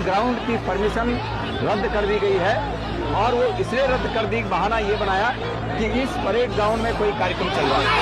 Ground की permission रद्द कर दी गई है और वो इसलिए रद्द कर दी, बहाना ये बनाया कि इस परेड ग्राउंड में कोई कार्यक्रम चल रहा है।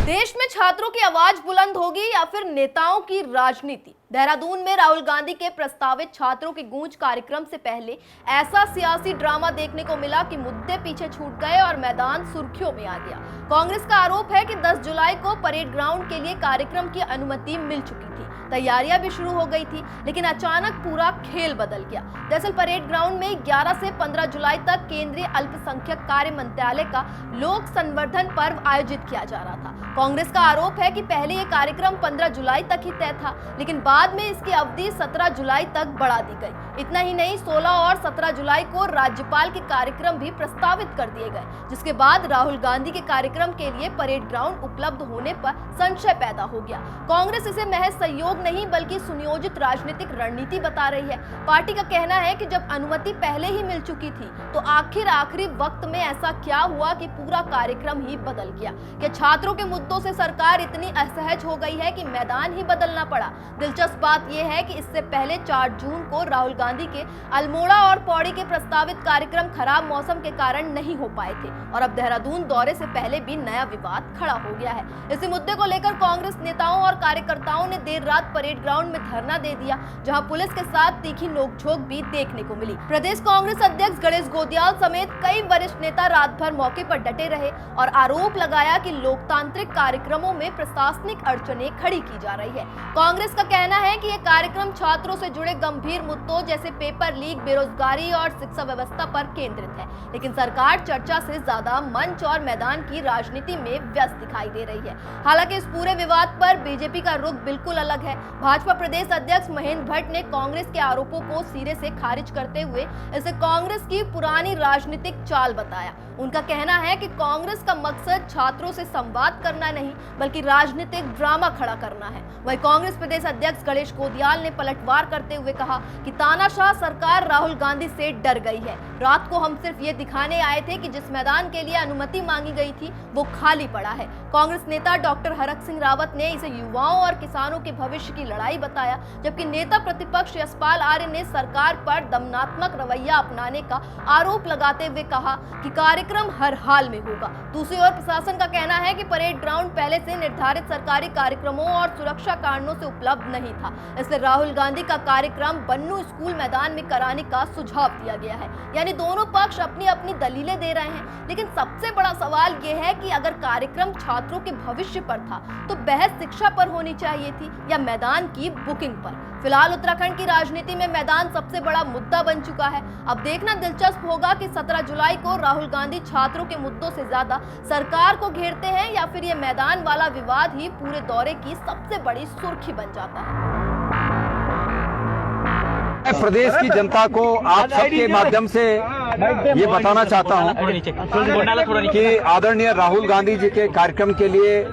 देश में छात्रों की आवाज बुलंद होगी या फिर नेताओं की राजनीति? देहरादून में राहुल गांधी के प्रस्तावित छात्रों की गूंज कार्यक्रम से पहले ऐसा सियासी ड्रामा देखने को मिला कि मुद्दे पीछे छूट गए और मैदान सुर्खियों में आ गया। कांग्रेस का आरोप है कि 10 जुलाई को परेड ग्राउंड के लिए कार्यक्रम की अनुमति मिल चुकी थी, तैयारियां भी शुरू हो गई थी, लेकिन अचानक पूरा खेल बदल गया। दरअसल परेड ग्राउंड में 11 से 15 जुलाई तक केंद्रीय अल्पसंख्यक कार्य मंत्रालय का लोक संवर्धन पर्व आयोजित किया जा रहा था। कांग्रेस का आरोप है कि पहले ये कार्यक्रम 15 जुलाई तक ही तय था, लेकिन बाद में इसकी अवधि 17 जुलाई तक बढ़ा दी गई। इतना ही नहीं, 16 और 17 जुलाई को राज्यपाल के कार्यक्रम भी प्रस्तावित कर दिए गए, जिसके बाद राहुल गांधी के कार्यक्रम के लिए परेड ग्राउंड उपलब्ध होने पर संशय पैदा हो गया। कांग्रेस इसे महज सहयोग नहीं बल्कि सुनियोजित राजनीतिक रणनीति बता रही है। पार्टी का कहना है कि जब अनुमति पहले ही मिल चुकी थी तो आखिरी वक्त में ऐसा क्या हुआ कि पूरा कार्यक्रम ही बदल गया? क्या छात्रों के मुद्दों से सरकार इतनी असहज हो गई है कि मैदान ही बदलना पड़ा? दिलचस्प बात यह है कि इससे पहले 4 जून को राहुल गांधी के अल्मोड़ा और पौड़ी के प्रस्तावित कार्यक्रम खराब मौसम के कारण नहीं हो पाए थे और अब देहरादून दौरे से पहले भी नया विवाद खड़ा हो गया है। इसी मुद्दे को लेकर कांग्रेस नेताओं और कार्यकर्ताओं ने देर रात परेड ग्राउंड में धरना दे दिया, जहां पुलिस के साथ तीखी नोकझोंक भी देखने को मिली। प्रदेश कांग्रेस अध्यक्ष गणेश गोदियाल समेत कई वरिष्ठ नेता रात भर मौके पर डटे रहे और आरोप लगाया कि लोकतांत्रिक कार्यक्रमों में प्रशासनिक अड़चनें खड़ी की जा रही है। कांग्रेस का कहना है कि यह कार्यक्रम छात्रों से जुड़े गंभीर मुद्दों जैसे पेपर लीक, बेरोजगारी और शिक्षा व्यवस्था पर केंद्रित है, लेकिन सरकार चर्चा से ज्यादा मंच और मैदान की राजनीति में व्यस्त दिखाई दे रही है। हालांकि इस पूरे विवाद पर बीजेपी का रुख बिल्कुल अलग है। भाजपा प्रदेश अध्यक्ष महेंद्र भट्ट ने कांग्रेस के आरोपों को सिरे से खारिज करते हुए इसे कांग्रेस की पुरानी राजनीतिक चाल बताया। उनका कहना है कि कांग्रेस का मकसद छात्रों से संवाद करना नहीं बल्कि राजनीतिक ड्रामा खड़ा करना है। वहीं कांग्रेस प्रदेश अध्यक्ष गणेश गोदियाल ने पलटवार करते हुए कहा कि तानाशाह सरकार राहुल गांधी से डर गई है। रात को हम सिर्फ ये दिखाने आए थे कि जिस मैदान के लिए अनुमति मांगी गई थी वो खाली पड़ा है। कांग्रेस नेता डॉक्टर हरक सिंह रावत ने इसे युवाओं और किसानों के भविष्य की लड़ाई बताया, जबकि नेता प्रतिपक्ष यशपाल आर्य ने सरकार पर दमनात्मक रवैया अपनाने का आरोप लगाते हुए कहा कि कार्यक्रम हर हाल में होगा। दूसरी ओर प्रशासन का कहना है कि परेड ग्राउंड पहले से निर्धारित सरकारी कार्यक्रमों और सुरक्षा कारणों से उपलब्ध नहीं था, इसलिए राहुल गांधी का कार्यक्रम बन्नू स्कूल मैदान में कराने का सुझाव दिया गया है। यानी दोनों पक्ष अपनी अपनी दलीलें दे रहे हैं, लेकिन सबसे बड़ा सवाल यह है कि अगर कार्यक्रम छात्रों के भविष्य पर था तो बहस शिक्षा पर होनी चाहिए थी या मैदान की बुकिंग पर। फिलहाल उत्तराखंड की राजनीति में मैदान सबसे बड़ा मुद्दा बन चुका है। अब देखना दिलचस्प होगा कि 17 जुलाई को राहुल गांधी छात्रों के मुद्दों से ज्यादा सरकार को घेरते हैं या फिर ये मैदान वाला विवाद ही पूरे दौरे की सबसे बड़ी सुर्खी बन जाता है। मैं प्रदेश की जनता को आप सबके माध्यम से ये बताना चाहता हूं कि आदरणीय राहुल गांधी जी के कार्यक्रम के लिए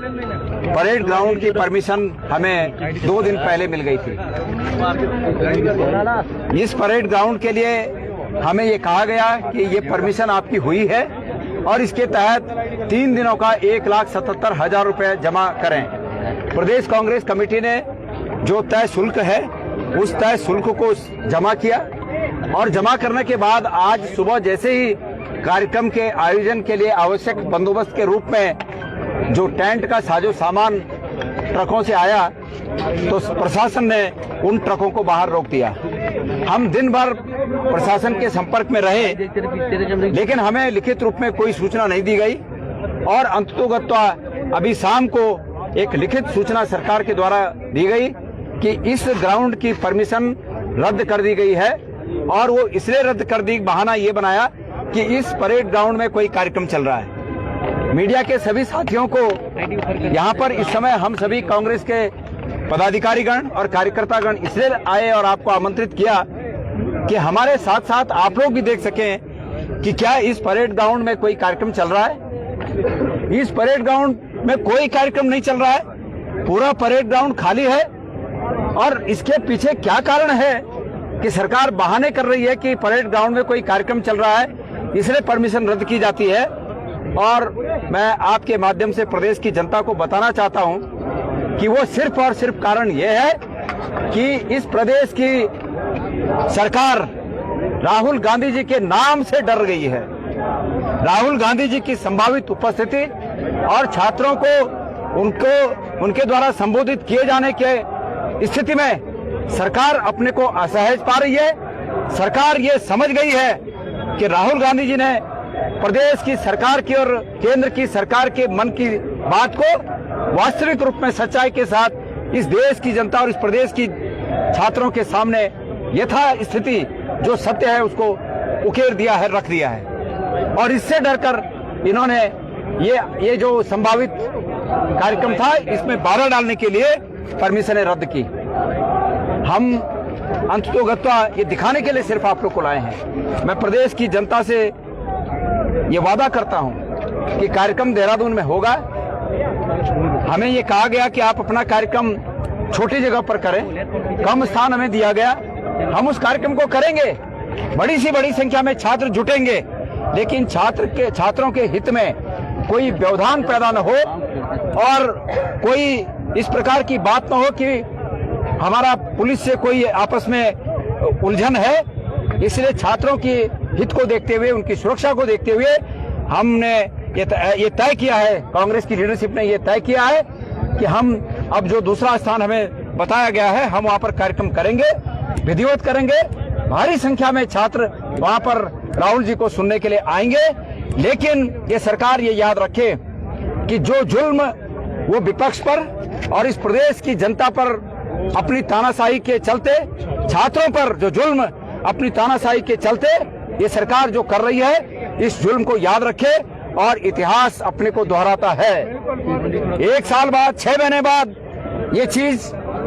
परेड ग्राउंड की परमिशन हमें 2 दिन पहले मिल गई थी। इस परेड ग्राउंड के लिए हमें ये कहा गया कि ये परमिशन आपकी हुई है और इसके तहत 3 दिनों का 1,77,000 रुपए जमा करें। प्रदेश कांग्रेस कमेटी ने जो तय शुल्क है उस तय शुल्क को जमा किया और जमा करने के बाद आज सुबह जैसे ही कार्यक्रम के आयोजन के लिए आवश्यक बंदोबस्त के रूप में जो टेंट का साजो सामान ट्रकों से आया तो प्रशासन ने उन ट्रकों को बाहर रोक दिया। हम दिन भर प्रशासन के संपर्क में रहे, लेकिन हमें लिखित रूप में कोई सूचना नहीं दी गई और अंततोगत्वा अभी शाम को एक लिखित सूचना सरकार के द्वारा दी गई कि इस ग्राउंड की परमिशन रद्द कर दी गई है और वो इसलिए रद्द कर दी, बहाना ये बनाया कि इस परेड ग्राउंड में कोई कार्यक्रम चल रहा है। मीडिया के सभी साथियों को यहाँ पर इस समय हम सभी कांग्रेस के पदाधिकारीगण और कार्यकर्तागण इसलिए आए और आपको आमंत्रित किया कि हमारे साथ साथ आप लोग भी देख सकें कि क्या इस परेड ग्राउंड में कोई कार्यक्रम चल रहा है। इस परेड ग्राउंड में कोई कार्यक्रम नहीं चल रहा है, पूरा परेड ग्राउंड खाली है। और इसके पीछे क्या कारण है कि सरकार बहाने कर रही है कि परेड ग्राउंड में कोई कार्यक्रम चल रहा है, इसलिए परमिशन रद्द की जाती है। और मैं आपके माध्यम से प्रदेश की जनता को बताना चाहता हूं कि वो सिर्फ और सिर्फ कारण यह है कि इस प्रदेश की सरकार राहुल गांधी जी के नाम से डर गई है। राहुल गांधी जी की संभावित उपस्थिति और छात्रों को उनके द्वारा संबोधित किए जाने के स्थिति में सरकार अपने को असहज पा रही है। सरकार ये समझ गई है कि राहुल गांधी जी ने प्रदेश की सरकार की और केंद्र की सरकार के मन की बात को वास्तविक रूप में सच्चाई के साथ इस देश की जनता और इस प्रदेश की छात्रों के सामने यथा स्थिति जो सत्य है उसको उकेर दिया है, रख दिया है। और इससे डरकर इन्होंने ये जो संभावित कार्यक्रम था इसमें बाधा डालने के लिए परमिशनें रद्द की। हम अंततोगत्वा ये दिखाने के लिए सिर्फ आप लोग को लाए हैं। मैं प्रदेश की जनता से ये वादा करता हूं कि कार्यक्रम देहरादून में होगा। हमें ये कहा गया कि आप अपना कार्यक्रम छोटी जगह पर करें, कम स्थान हमें दिया गया, हम उस कार्यक्रम को करेंगे। बड़ी सी बड़ी संख्या में छात्र जुटेंगे, लेकिन छात्रों के हित में कोई व्यवधान पैदा न हो और कोई इस प्रकार की बात न हो कि हमारा पुलिस से कोई आपस में उलझन है। इसलिए छात्रों की हित को देखते हुए, उनकी सुरक्षा को देखते हुए हमने ये तय किया है, कांग्रेस की लीडरशिप ने ये तय किया है कि हम अब जो दूसरा स्थान हमें बताया गया है हम वहां पर कार्यक्रम करेंगे, विधिवत करेंगे। भारी संख्या में छात्र वहां पर राहुल जी को सुनने के लिए आएंगे। लेकिन ये सरकार ये याद रखे कि जो जुल्म वो विपक्ष पर और इस प्रदेश की जनता पर अपनी तानाशाही के चलते, छात्रों पर जो जुल्म अपनी तानाशाही के चलते ये सरकार जो कर रही है, इस जुल्म को याद रखे और इतिहास अपने को दोहराता है। 1 साल बाद, 6 महीने बाद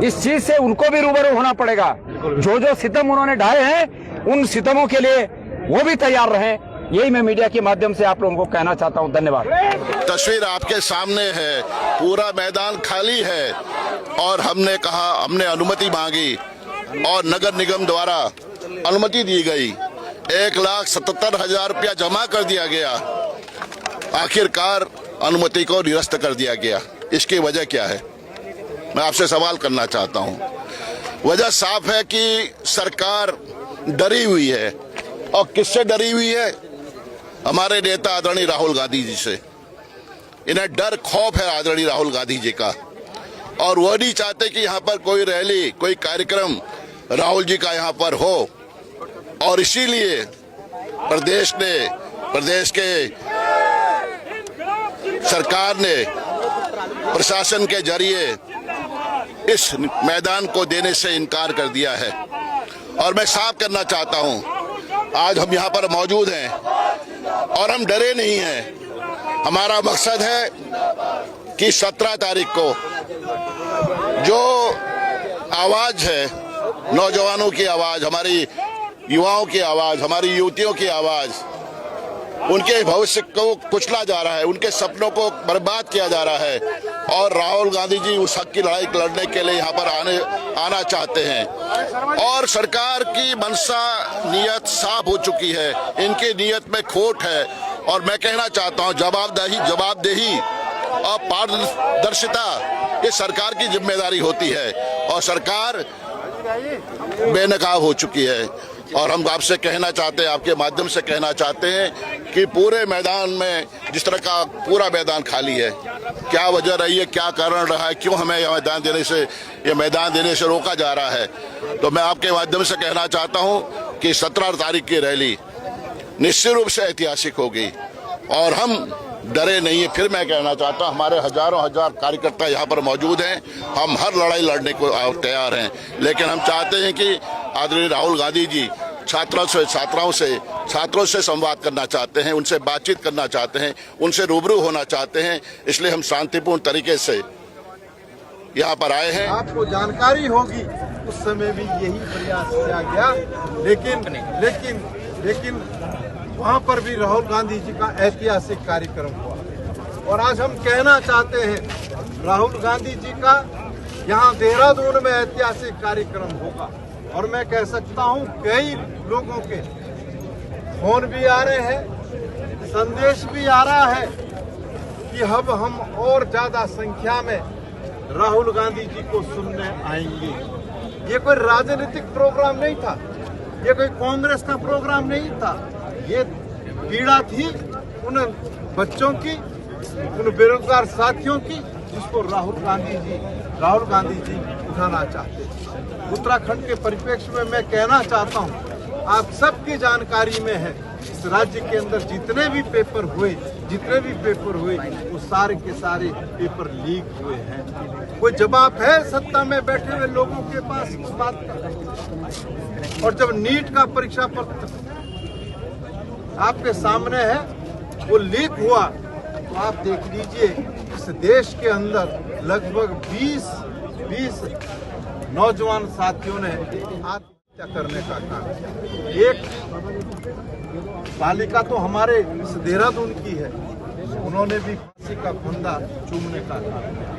इस चीज से उनको भी रूबरू होना पड़ेगा। जो सितम उन्होंने ढाए हैं उन सितमों के लिए वो भी तैयार रहें। यही मैं मीडिया के माध्यम से आप लोगों को कहना चाहता हूं। धन्यवाद। तस्वीर आपके सामने है, पूरा मैदान खाली है और हमने कहा, हमने अनुमति मांगी और नगर निगम द्वारा अनुमति दी गई। 1,77,000 रुपया जमा कर दिया गया। आखिरकार अनुमति को निरस्त कर दिया गया। इसकी वजह क्या है, मैं आपसे सवाल करना चाहता हूं। वजह साफ है कि सरकार डरी हुई है। और किससे डरी हुई है? हमारे नेता आदरणीय राहुल गांधी जी से। इन्हें डर खौफ है आदरणीय राहुल गांधी जी का, और वो नहीं चाहते कि यहाँ पर कोई रैली, कोई कार्यक्रम राहुल जी का यहाँ पर हो। और इसीलिए प्रदेश के सरकार ने प्रशासन के जरिए इस मैदान को देने से इनकार कर दिया है। और मैं साफ करना चाहता हूं, आज हम यहाँ पर मौजूद हैं और हम डरे नहीं हैं। हमारा मकसद है कि 17 तारीख को जो आवाज है, नौजवानों की आवाज, हमारी युवाओं की आवाज, हमारी युवतियों की आवाज, उनके भविष्य को कुचला जा रहा है, उनके सपनों को बर्बाद किया जा रहा है। और राहुल गांधी जी उस हक की लड़ाई लड़ने के लिए यहाँ पर आना चाहते हैं। और सरकार की मनसा नीयत साफ हो चुकी है, इनकी नीयत में खोट है। और मैं कहना चाहता हूँ, जवाबदेही और पारदर्शिता ये सरकार की जिम्मेदारी होती है और सरकार बेनकाब हो चुकी है। और हम आपसे कहना चाहते हैं, आपके माध्यम से कहना चाहते हैं कि पूरे मैदान में जिस तरह का पूरा मैदान खाली है, क्या वजह रही है, क्या कारण रहा है, क्यों हमें यह मैदान देने से रोका जा रहा है। तो मैं आपके माध्यम से कहना चाहता हूं कि 17 तारीख की रैली निश्चित रूप से ऐतिहासिक होगी और हम डरे नहीं है। फिर मैं कहना चाहता हूं, हमारे हजारों हजार कार्यकर्ता यहाँ पर मौजूद हैं, हम हर लड़ाई लड़ने को तैयार हैं। लेकिन हम चाहते हैं कि आदरणीय राहुल गांधी जी छात्रों से संवाद करना चाहते हैं, उनसे बातचीत करना चाहते हैं, उनसे रूबरू होना चाहते हैं। इसलिए हम शांतिपूर्ण तरीके से यहाँ पर आए हैं। आपको जानकारी होगी उस समय भी यही प्रयास किया गया, लेकिन वहाँ पर भी राहुल गांधी जी का ऐतिहासिक कार्यक्रम हुआ। और आज हम कहना चाहते हैं राहुल गांधी जी का यहाँ देहरादून में ऐतिहासिक कार्यक्रम होगा। और मैं कह सकता हूँ कई लोगों के फोन भी आ रहे हैं, संदेश भी आ रहा है कि अब हम और ज्यादा संख्या में राहुल गांधी जी को सुनने आएंगे। ये कोई राजनीतिक प्रोग्राम नहीं था, ये कोई कांग्रेस का प्रोग्राम नहीं था, ये पीड़ा थी उन बच्चों की, उन बेरोजगार साथियों की, जिसको राहुल गांधी जी उठाना चाहते हैं। उत्तराखंड के परिप्रेक्ष्य में मैं कहना चाहता हूं, आप सबकी जानकारी में है, इस राज्य के अंदर जितने भी पेपर हुए वो सारे के सारे पेपर लीक हुए हैं। कोई जवाब है सत्ता में बैठे हुए लोगों के पास इस बात का? और जब नीट का परीक्षा पत्र आपके सामने है, वो लीक हुआ, तो आप देख लीजिए इस देश के अंदर लगभग 20 नौजवान साथियों ने आत्महत्या करने का काम किया। एक बालिका तो हमारे इस देहरादून की है, उन्होंने भी फांसी का फंदा चूमने का काम किया।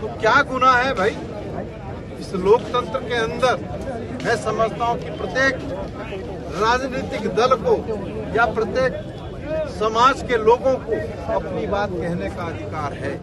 तो क्या गुनाह है भाई इस लोकतंत्र के अंदर? मैं समझता हूं कि प्रत्येक राजनीतिक दल को या प्रत्येक समाज के लोगों को अपनी बात कहने का अधिकार है।